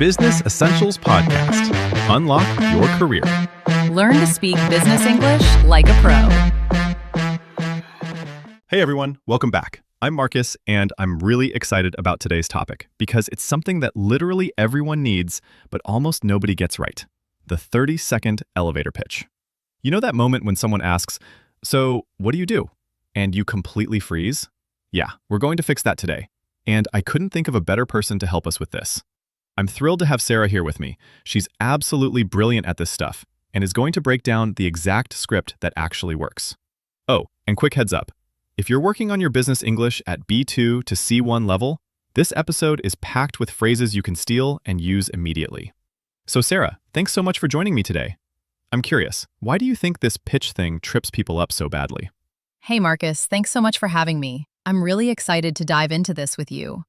Business Essentials Podcast. Unlock your career. Learn to speak business English like a pro. Hey everyone, welcome back. I'm Marcus, and I'm really excited about today's topic because it's something that literally everyone needs, but almost nobody gets right. The 30-second elevator pitch. You know that moment when someone asks, "So, what do you do?" And you completely freeze? Yeah, we're going to fix that today. And I couldn't think of a better person to help us with this. I'm thrilled to have Sarah here with me. She's absolutely brilliant at this stuff and is going to break down the exact script that actually works. Oh, and quick heads up. If you're working on your business English at B2 to C1 level, this episode is packed with phrases you can steal and use immediately. So Sarah, thanks so much for joining me today. I'm curious, why do you think this pitch thing trips people up so badly? Hey Marcus, thanks so much for having me. I'm really excited to dive into this with you.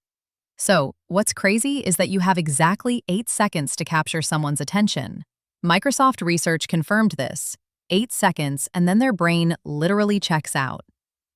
So, what's crazy is that you have exactly 8 seconds to capture someone's attention. Microsoft research confirmed this. 8 seconds, and then their brain literally checks out.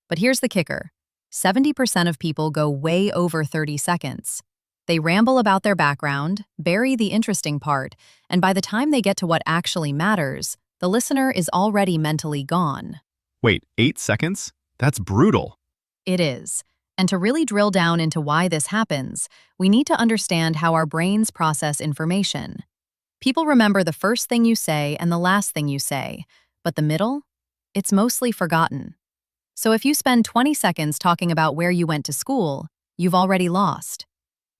But here's the kicker. 70% of people go way over 30 seconds. They ramble about their background, bury the interesting part, and by the time they get to what actually matters, the listener is already mentally gone. Wait, 8 seconds? That's brutal. It is. And to really drill down into why this happens, we need to understand how our brains process information. People remember the first thing you say and the last thing you say, but the middle? It's mostly forgotten. So if you spend 20 seconds talking about where you went to school, you've already lost.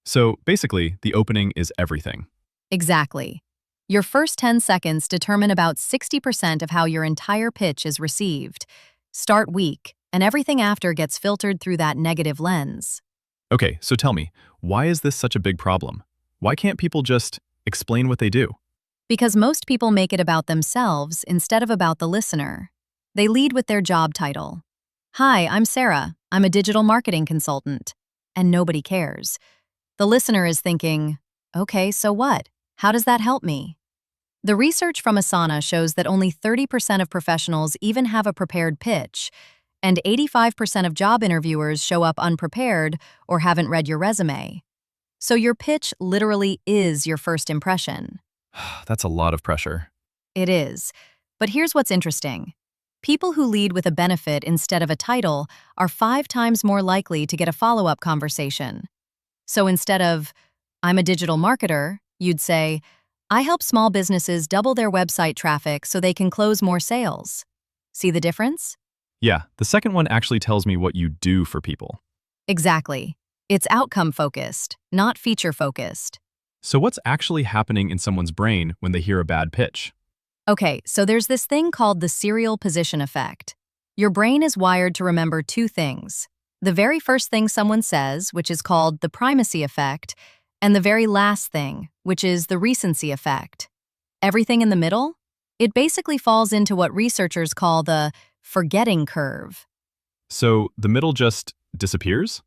So basically, the opening is everything. Exactly. Your first 10 seconds determine about 60% of how your entire pitch is received. Start weak, and everything after gets filtered through that negative lens. Okay, so tell me, why is this such a big problem? Why can't people just explain what they do? Because most people make it about themselves instead of about the listener. They lead with their job title. Hi, I'm Sarah. I'm a digital marketing consultant. And nobody cares. The listener is thinking, okay, so what? How does that help me? The research from Asana shows that only 30% of professionals even have a prepared pitch, and 85% of job interviewers show up unprepared or haven't read your resume. So your pitch literally is your first impression. That's a lot of pressure. It is. But here's what's interesting. People who lead with a benefit instead of a title are 5 times more likely to get a follow-up conversation. So instead of, "I'm a digital marketer," you'd say, "I help small businesses double their website traffic so they can close more sales." See the difference? Yeah, the second one actually tells me what you do for people. Exactly. It's outcome-focused, not feature-focused. So what's actually happening in someone's brain when they hear a bad pitch? Okay, so there's this thing called the serial position effect. Your brain is wired to remember 2 things. The very first thing someone says, which is called the primacy effect, and the very last thing, which is the recency effect. Everything in the middle? It basically falls into what researchers call the forgetting curve. So the middle just disappears?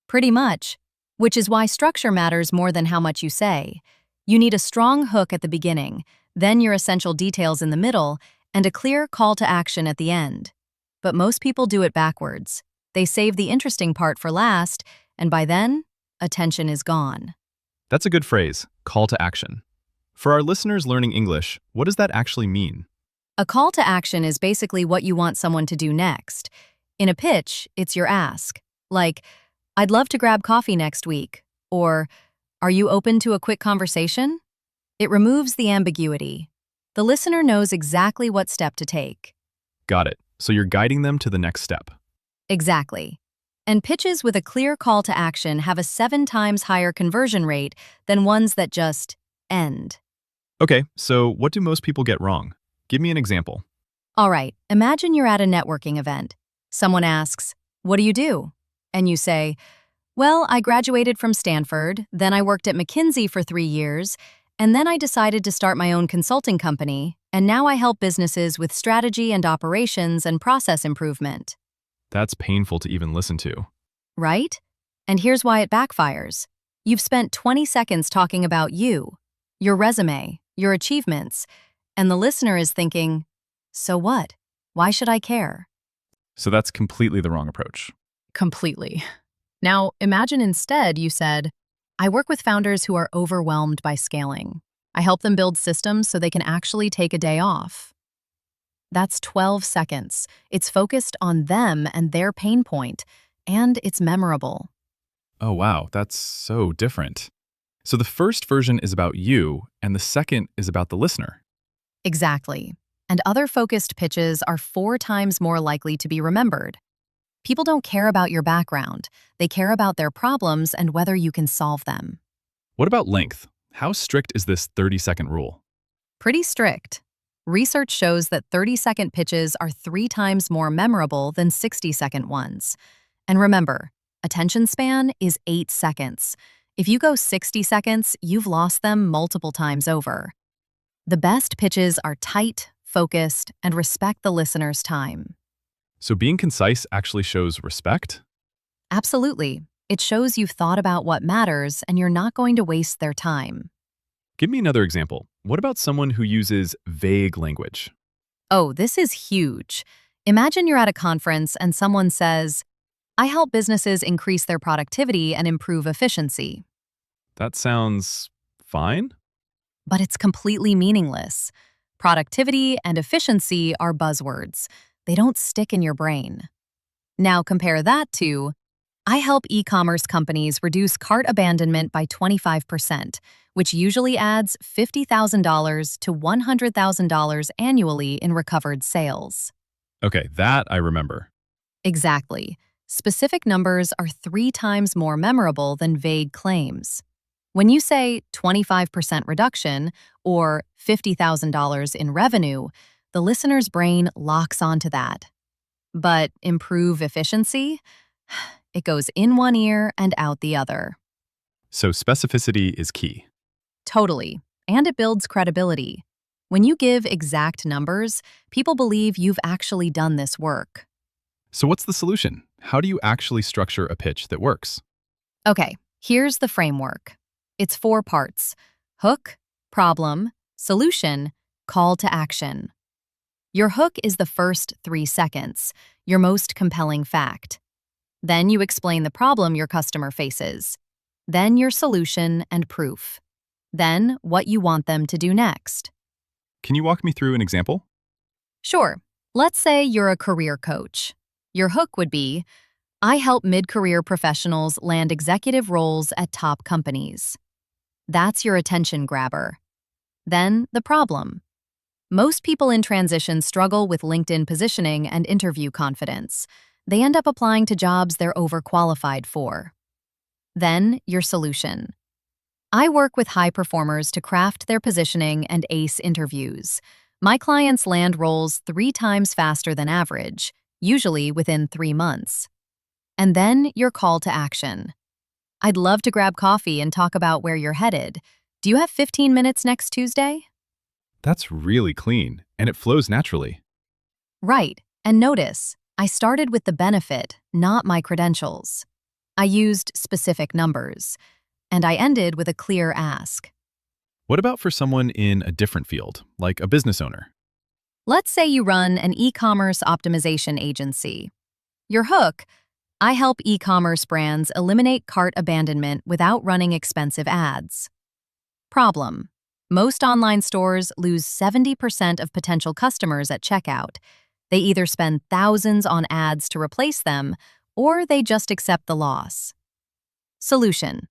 Pretty much, which is why structure matters more than how much you say. You need a strong hook at the beginning, then your essential details in the middle, and a clear call to action at the end. But most people do it backwards. They save the interesting part for last, and by then, attention is gone. That's a good phrase, call to action. For our listeners learning English, what does that actually mean? A call to action is basically what you want someone to do next. In a pitch, it's your ask. Like, "I'd love to grab coffee next week," or "Are you open to a quick conversation?" It removes the ambiguity. The listener knows exactly what step to take. Got it. So you're guiding them to the next step. Exactly. And pitches with a clear call to action have a 7 times higher conversion rate than ones that just end. Okay, so what do most people get wrong? Give me an example. All right, imagine you're at a networking event. Someone asks, "What do you do?" And you say, "Well, I graduated from Stanford, then I worked at McKinsey for 3 years, and then I decided to start my own consulting company, and now I help businesses with strategy and operations and process improvement." That's painful to even listen to. Right? And here's why it backfires. You've spent 20 seconds talking about you, your resume, your achievements, and the listener is thinking, "So what? Why should I care?" So that's completely the wrong approach. Completely. Now, imagine instead you said, I work with founders who are overwhelmed by scaling. I help them build systems so they can actually take a day off. That's 12 seconds. It's focused on them and their pain point, and it's memorable. Oh, wow, that's so different. So the first version is about you, and the second is about the listener. Exactly. And other focused pitches are 4 times more likely to be remembered. People don't care about your background. They care about their problems and whether you can solve them. What about length? How strict is this 30-second rule? Pretty strict. Research shows that 30-second pitches are 3 times more memorable than 60-second ones. And remember, attention span is 8 seconds. If you go 60 seconds, you've lost them multiple times over. The best pitches are tight, focused, and respect the listener's time. So being concise actually shows respect? Absolutely. It shows you've thought about what matters and you're not going to waste their time. Give me another example. What about someone who uses vague language? Oh, this is huge. Imagine you're at a conference and someone says, I help businesses increase their productivity and improve efficiency. That sounds fine. But it's completely meaningless. Productivity and efficiency are buzzwords. They don't stick in your brain. Now compare that to, I help e-commerce companies reduce cart abandonment by 25%, which usually adds $50,000 to $100,000 annually in recovered sales. Okay, that I remember. Exactly. Specific numbers are 3 times more memorable than vague claims. When you say 25% reduction or $50,000 in revenue, the listener's brain locks onto that. But improve efficiency? It goes in one ear and out the other. So specificity is key. Totally. And it builds credibility. When you give exact numbers, people believe you've actually done this work. So what's the solution? How do you actually structure a pitch that works? Okay, here's the framework. It's 4 parts: hook, problem, solution, call to action. Your hook is the first 3 seconds, your most compelling fact. Then you explain the problem your customer faces. Then your solution and proof. Then what you want them to do next. Can you walk me through an example? Sure, let's say you're a career coach. Your hook would be, I help mid-career professionals land executive roles at top companies. That's your attention grabber. Then the problem. Most people in transition struggle with LinkedIn positioning and interview confidence. They end up applying to jobs they're overqualified for. Then your solution. I work with high performers to craft their positioning and ace interviews. My clients land roles 3 times faster than average, usually within 3 months. And then your call to action. I'd love to grab coffee and talk about where you're headed. Do you have 15 minutes next Tuesday? That's really clean, and it flows naturally. Right, and notice, I started with the benefit, not my credentials. I used specific numbers, and I ended with a clear ask. What about for someone in a different field, like a business owner? Let's say you run an e-commerce optimization agency. Your hook, I help e-commerce brands eliminate cart abandonment without running expensive ads. Problem. Most online stores lose 70% of potential customers at checkout. They either spend thousands on ads to replace them, or they just accept the loss. Solution.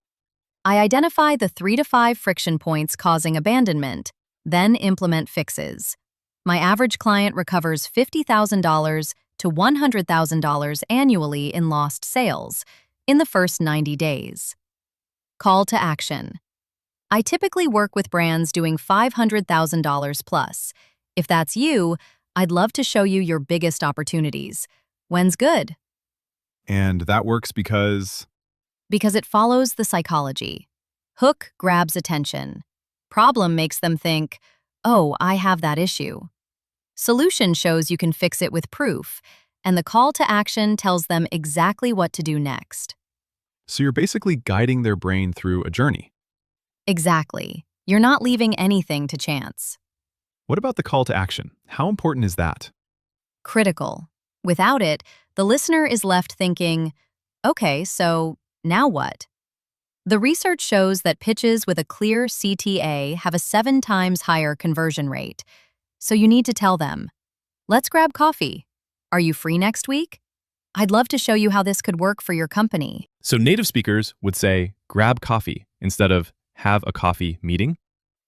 I identify the 3 to 5 friction points causing abandonment, then implement fixes. My average client recovers $50,000 to $100,000 annually in lost sales in the first 90 days. Call to action. I typically work with brands doing $500,000 plus. If that's you, I'd love to show you your biggest opportunities. When's good? And that works because... Because it follows the psychology. Hook grabs attention. Problem makes them think, oh, I have that issue. Solution shows you can fix it with proof, and the call to action tells them exactly what to do next. So you're basically guiding their brain through a journey. Exactly. You're not leaving anything to chance. What about the call to action? How important is that? Critical. Without it, the listener is left thinking, okay, so now what? The research shows that pitches with a clear CTA have a 7 times higher conversion rate. So you need to tell them, "Let's grab coffee. Are you free next week? I'd love to show you how this could work for your company." So native speakers would say, grab coffee, instead of have a coffee meeting.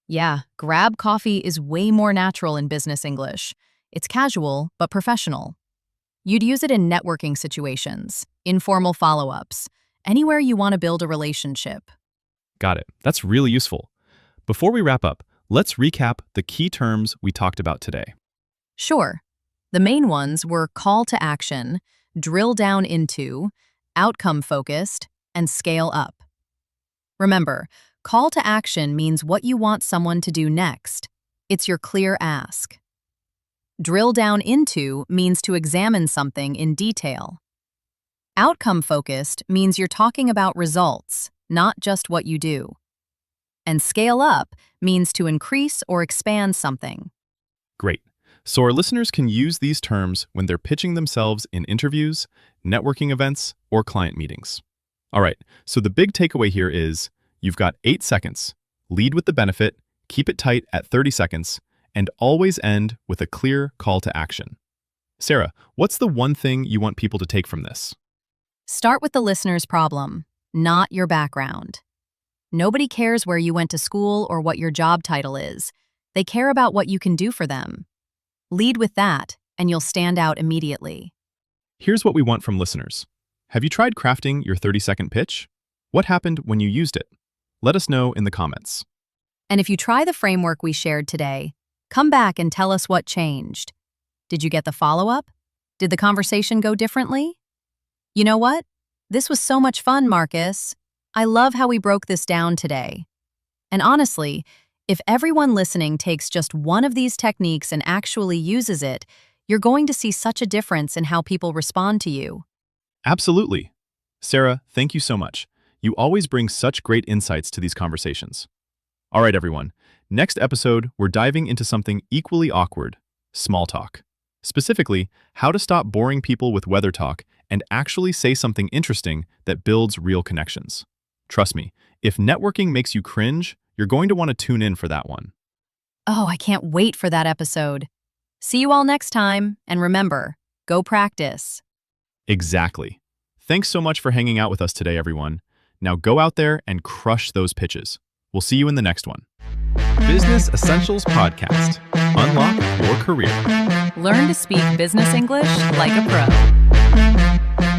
Yeah, grab coffee is way more natural in business English. It's casual, but professional. You'd use it in networking situations, informal follow-ups, anywhere you want to build a relationship. Got it. That's really useful. Before we wrap up, let's recap the key terms we talked about today. Sure. The main ones were call to action, drill down into, outcome-focused, and scale up. Remember, call to action means what you want someone to do next. It's your clear ask. Drill down into means to examine something in detail. Outcome-focused means you're talking about results, not just what you do. And scale up means to increase or expand something. Great. So our listeners can use these terms when they're pitching themselves in interviews, networking events, or client meetings. All right, so the big takeaway here is you've got 8 seconds. Lead with the benefit, keep it tight at 30 seconds, and always end with a clear call to action. Sarah, what's the one thing you want people to take from this? Start with the listener's problem, not your background. Nobody cares where you went to school or what your job title is. They care about what you can do for them. Lead with that, and you'll stand out immediately. Here's what we want from listeners. Have you tried crafting your 30-second pitch? What happened when you used it? Let us know in the comments. And if you try the framework we shared today, come back and tell us what changed. Did you get the follow-up? Did the conversation go differently? You know what? This was so much fun, Marcus. I love how we broke this down today. And honestly, if everyone listening takes just one of these techniques and actually uses it, you're going to see such a difference in how people respond to you. Absolutely. Sarah, thank you so much. You always bring such great insights to these conversations. All right, everyone. Next episode, we're diving into something equally awkward, small talk. Specifically, how to stop boring people with weather talk and actually say something interesting that builds real connections. Trust me, if networking makes you cringe, you're going to want to tune in for that one. Oh, I can't wait for that episode. See you all next time, and remember, go practice. Exactly. Thanks so much for hanging out with us today, everyone. Now go out there and crush those pitches. We'll see you in the next one. Business Essentials Podcast. Unlock your career. Learn to speak business English like a pro.